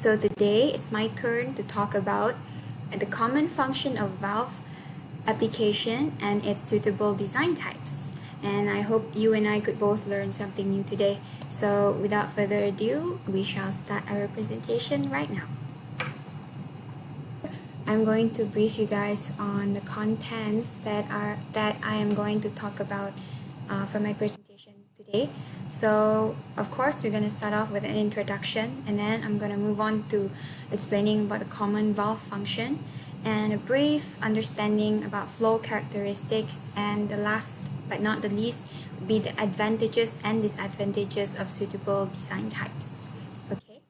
So today it's my turn to talk about the common function of valve application and its suitable design types. And I hope you and I could both learn something new today. So without further ado, we shall start our presentation right now. I'm going to brief you guys on the contents that I am going to talk about for my presentation today. So of course we're going to start off with an introduction, and then I'm going to move on to explaining about the common valve function and a brief understanding about flow characteristics, and the last but not the least would be the advantages and disadvantages of suitable design types. Okay,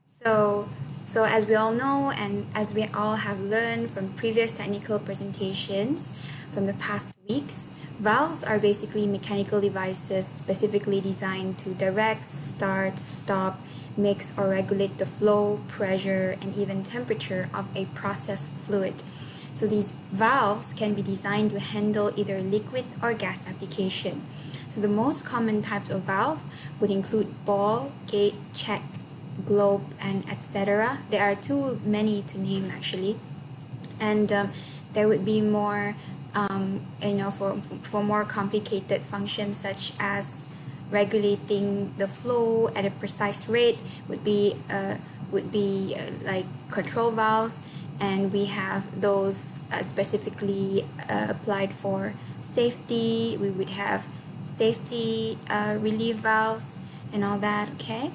so as we all know, and as we all have learned from previous technical presentations from the past weeks, valves are basically mechanical devices specifically designed to direct, start, stop, mix or regulate the flow, pressure, and even temperature of a process fluid. So these valves can be designed to handle either liquid or gas application. So the most common types of valve would include ball, gate, check, globe, and etc. There are too many to name actually, and there would be more for more complicated functions such as regulating the flow at a precise rate would be like control valves, and we have those specifically applied for safety. We would have safety relief valves and all that. Okay.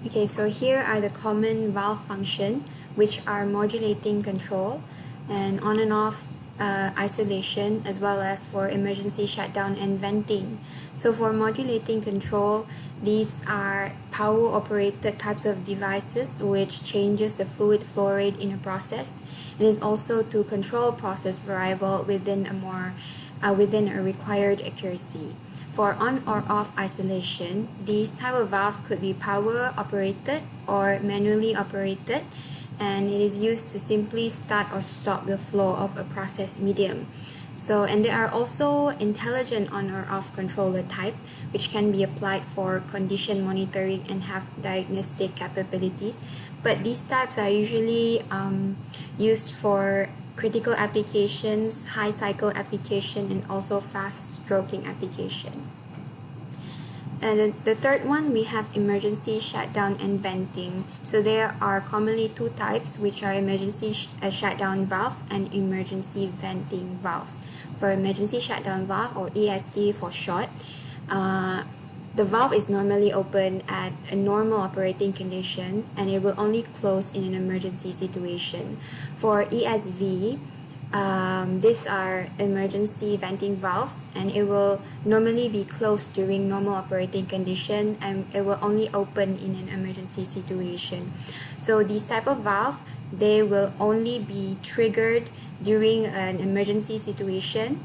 Okay, so here are the common valve function, which are modulating control and on and off isolation, as well as for emergency shutdown and venting. So for modulating control, these are power operated types of devices which changes the fluid flow rate in a process. It is also to control process variable within a required accuracy. For on or off isolation, these type of valve could be power operated or manually operated, and it is used to simply start or stop the flow of a process medium. And there are also intelligent on or off controller type, which can be applied for condition monitoring and have diagnostic capabilities. But these types are usually used for critical applications, high cycle application, and also fast stroking application. And the third one, we have emergency shutdown and venting. So there are commonly two types, which are emergency shutdown valve and emergency venting valves. For emergency shutdown valve, or ESD for short, the valve is normally open at a normal operating condition, and it will only close in an emergency situation. For ESV, these are emergency venting valves, and it will normally be closed during normal operating condition, and it will only open in an emergency situation. So these type of valve, they will only be triggered during an emergency situation.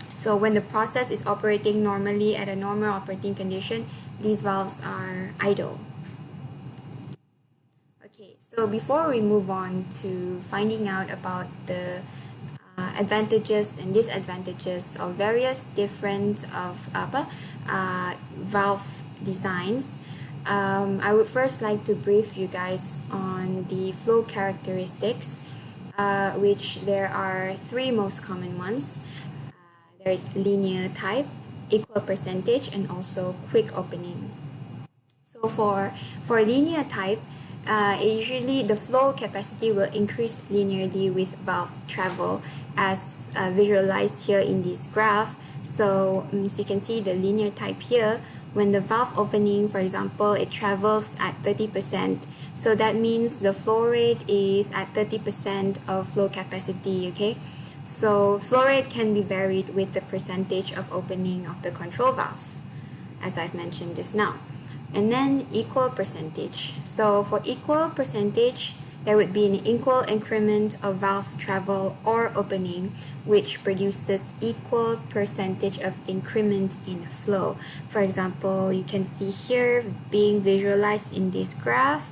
So when the process is operating normally at a normal operating condition, these valves are idle. Okay, so before we move on to finding out about the advantages and disadvantages of various different valve designs, I would first like to brief you guys on the flow characteristics, which there are three most common ones. There is linear type, equal percentage, and also quick opening. So for linear type, usually the flow capacity will increase linearly with valve travel, as visualized here in this graph. So you can see the linear type here. When the valve opening, for example, it travels at 30%. So that means the flow rate is at 30% of flow capacity, okay? So flow rate can be varied with the percentage of opening of the control valve, as I've mentioned just now. And then equal percentage. So for equal percentage, there would be an equal increment of valve travel or opening, which produces equal percentage of increment in flow. For example, you can see here being visualized in this graph.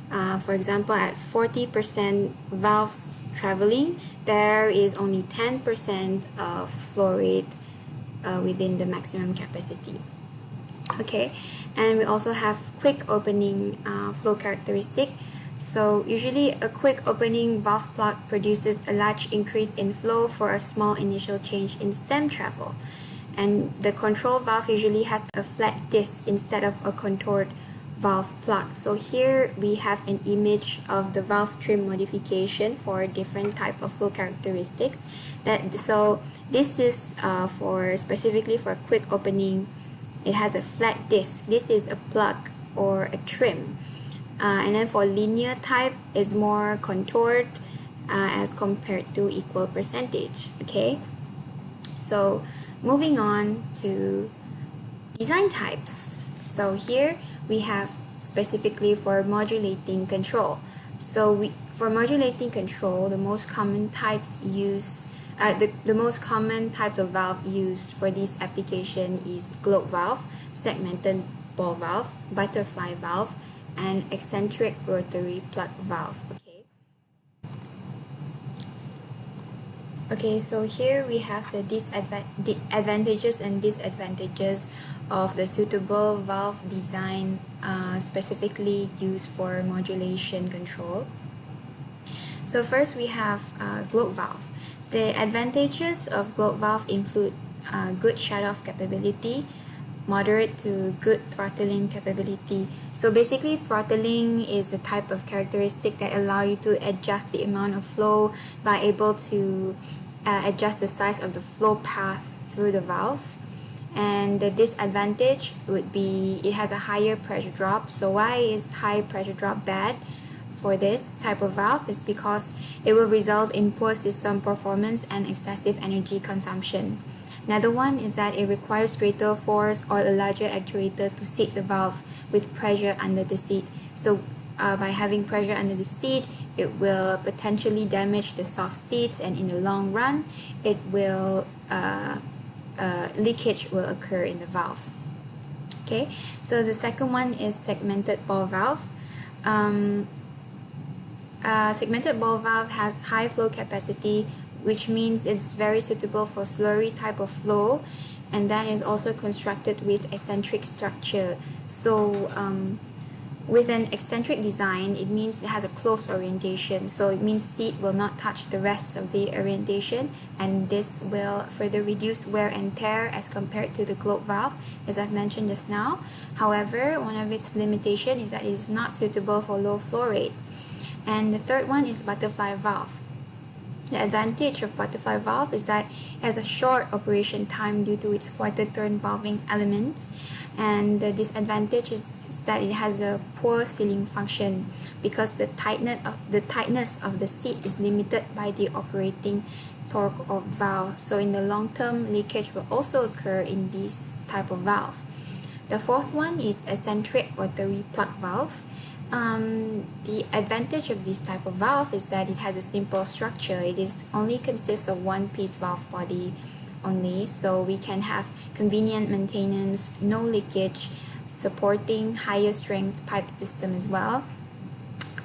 For example, at 40% valves traveling, there is only 10% of flow rate within the maximum capacity. Okay, and we also have quick opening flow characteristic. So usually a quick opening valve plug produces a large increase in flow for a small initial change in stem travel. And the control valve usually has a flat disc instead of a contoured valve plug. So here we have an image of the valve trim modification for different type of flow characteristics. So this is for specifically for quick opening. It has a flat disc. This is a plug or a trim. And then for linear type is more contoured as compared to equal percentage. Okay, so moving on to design types. So here we have specifically for modulating control. So for modulating control, the most common types the most common types of valve used for this application is globe valve, segmented ball valve, butterfly valve, and eccentric rotary plug valve. Okay, so here we have the advantages and disadvantages of the suitable valve design specifically used for modulation control. So first we have globe valve. The advantages of globe valve include good shut-off capability, moderate to good throttling capability. So basically throttling is a type of characteristic that allow you to adjust the amount of flow by able to adjust the size of the flow path through the valve. And the disadvantage would be it has a higher pressure drop. So why is high pressure drop bad for this type of valve? Is because it will result in poor system performance and excessive energy consumption. Another one is that it requires greater force or a larger actuator to seat the valve with pressure under the seat. So by having pressure under the seat, it will potentially damage the soft seats, and in the long run, it will leakage will occur in the valve. Okay, so the second one is segmented ball valve. Segmented ball valve has high flow capacity, which means it's very suitable for slurry type of flow, and that is also constructed with eccentric structure. So with an eccentric design, it means it has a closed orientation. So it means seat will not touch the rest of the orientation, and this will further reduce wear and tear as compared to the globe valve, as I've mentioned just now. However, one of its limitations is that it is not suitable for low flow rate. And the third one is butterfly valve. The advantage of butterfly valve is that it has a short operation time due to its quarter turn valving elements, and the disadvantage is that it has a poor sealing function because the tightness of the seat is limited by the operating torque of valve. So in the long term, leakage will also occur in this type of valve. The fourth one is eccentric rotary plug valve. The advantage of this type of valve is that it has a simple structure. It is only consists of one piece valve body only, so we can have convenient maintenance, no leakage, supporting higher strength pipe system as well.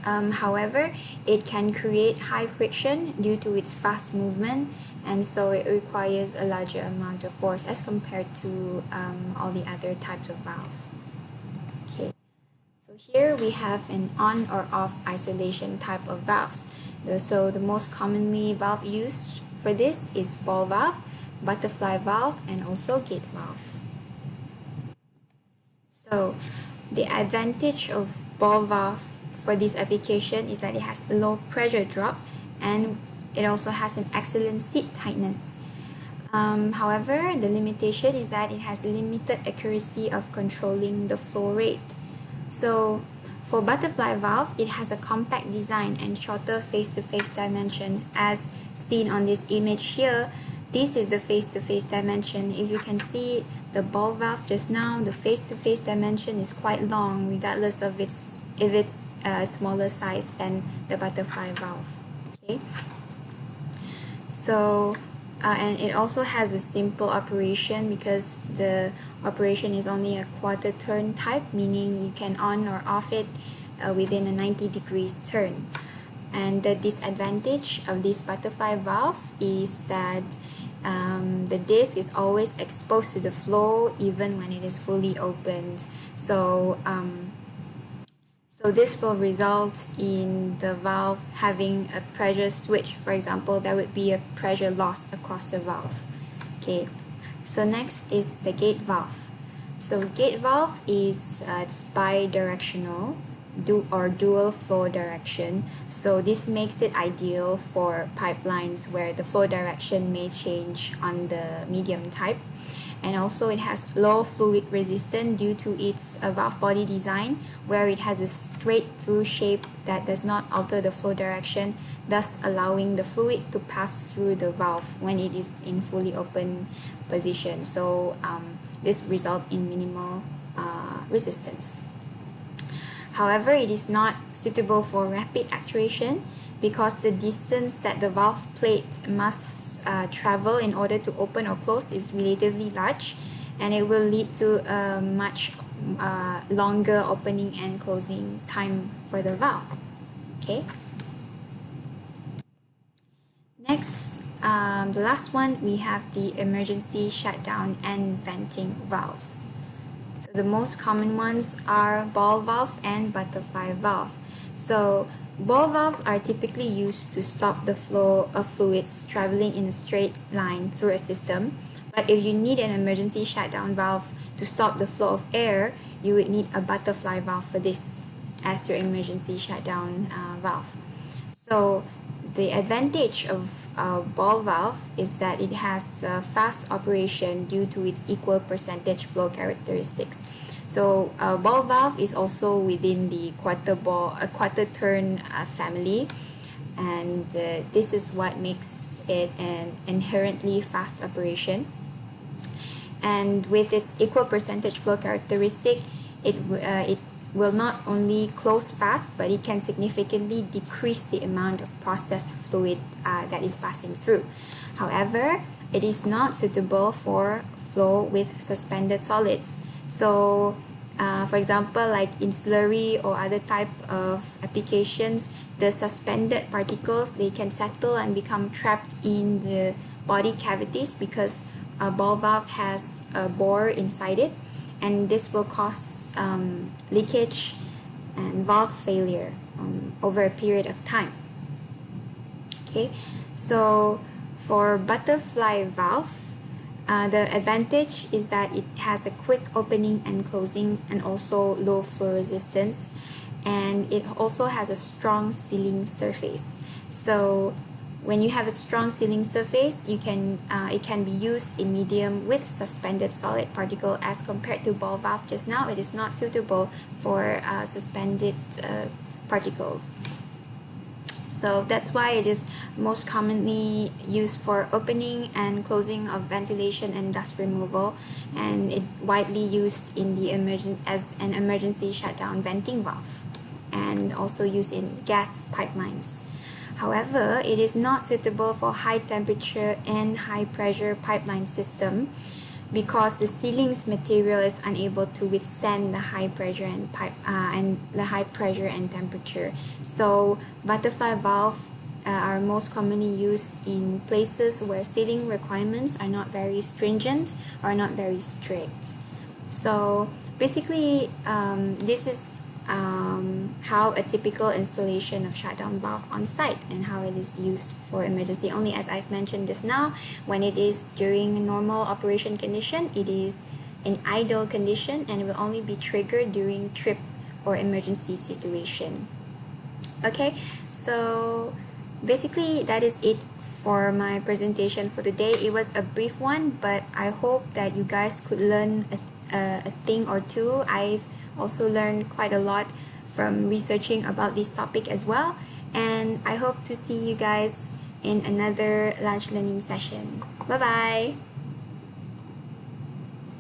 However, it can create high friction due to its fast movement, and so it requires a larger amount of force as compared to all the other types of valve. Okay. So here we have an on or off isolation type of valves. So the most commonly valve used for this is ball valve, butterfly valve, and also gate valve. So the advantage of ball valve for this application is that it has a low pressure drop, and it also has an excellent seat tightness. However, the limitation is that it has limited accuracy of controlling the flow rate. So for butterfly valve, it has a compact design and shorter face-to-face dimension, as seen on this image here. This is the face-to-face dimension. If you can see the ball valve just now, the face-to-face dimension is quite long, regardless of if it's a smaller size than the butterfly valve. Okay. So and it also has a simple operation because the operation is only a quarter turn type, meaning you can on or off it within a 90 degrees turn. And the disadvantage of this butterfly valve is that the disc is always exposed to the flow even when it is fully opened. So this will result in the valve having a pressure switch. For example, there would be a pressure loss across the valve. Okay, so next is the gate valve. So gate valve is it's bidirectional or dual flow direction. So this makes it ideal for pipelines where the flow direction may change on the medium type. And also it has low fluid resistance due to its valve body design, where it has a straight through shape that does not alter the flow direction, thus allowing the fluid to pass through the valve when it is in fully open position. So this results in minimal resistance. However, it is not suitable for rapid actuation because the distance that the valve plate must travel in order to open or close is relatively large, and it will lead to a much longer opening and closing time for the valve. Okay. Next, the last one, we have the emergency shutdown and venting valves. So the most common ones are ball valve and butterfly valve. So ball valves are typically used to stop the flow of fluids traveling in a straight line through a system. But if you need an emergency shutdown valve to stop the flow of air, you would need a butterfly valve for this as your emergency shutdown valve. So the advantage of ball valve is that it has fast operation due to its equal percentage flow characteristics. So ball valve is also within the quarter turn family, and this is what makes it an inherently fast operation. And with its equal percentage flow characteristic, it will not only close fast, but it can significantly decrease the amount of processed fluid that is passing through. However, it is not suitable for flow with suspended solids. So, for example, like in slurry or other type of applications, the suspended particles, they can settle and become trapped in the body cavities because a ball valve has a bore inside it, and this will cause leakage and valve failure over a period of time. Okay, so for butterfly valve, the advantage is that it has a quick opening and closing and also low flow resistance, and it also has a strong sealing surface. So when you have a strong sealing surface, it can be used in medium with suspended solid particle as compared to ball valve just now. It is not suitable for suspended particles. So that's why it is most commonly used for opening and closing of ventilation and dust removal, and it widely used in the as an emergency shutdown venting valve, and also used in gas pipelines. However, it is not suitable for high temperature and high pressure pipeline system because the sealing's material is unable to withstand the high pressure and temperature. So butterfly valve are most commonly used in places where sealing requirements are not very stringent or not very strict. So basically, this is how a typical installation of shutdown valve on site and how it is used for emergency only. As I've mentioned just now, when it is during normal operation condition, it is in idle condition and it will only be triggered during trip or emergency situation. Okay, so basically that is it for my presentation for today. It was a brief one, but I hope that you guys could learn a thing or two. I've also learned quite a lot from researching about this topic as well, and I hope to see you guys in another lunch learning session. Bye bye.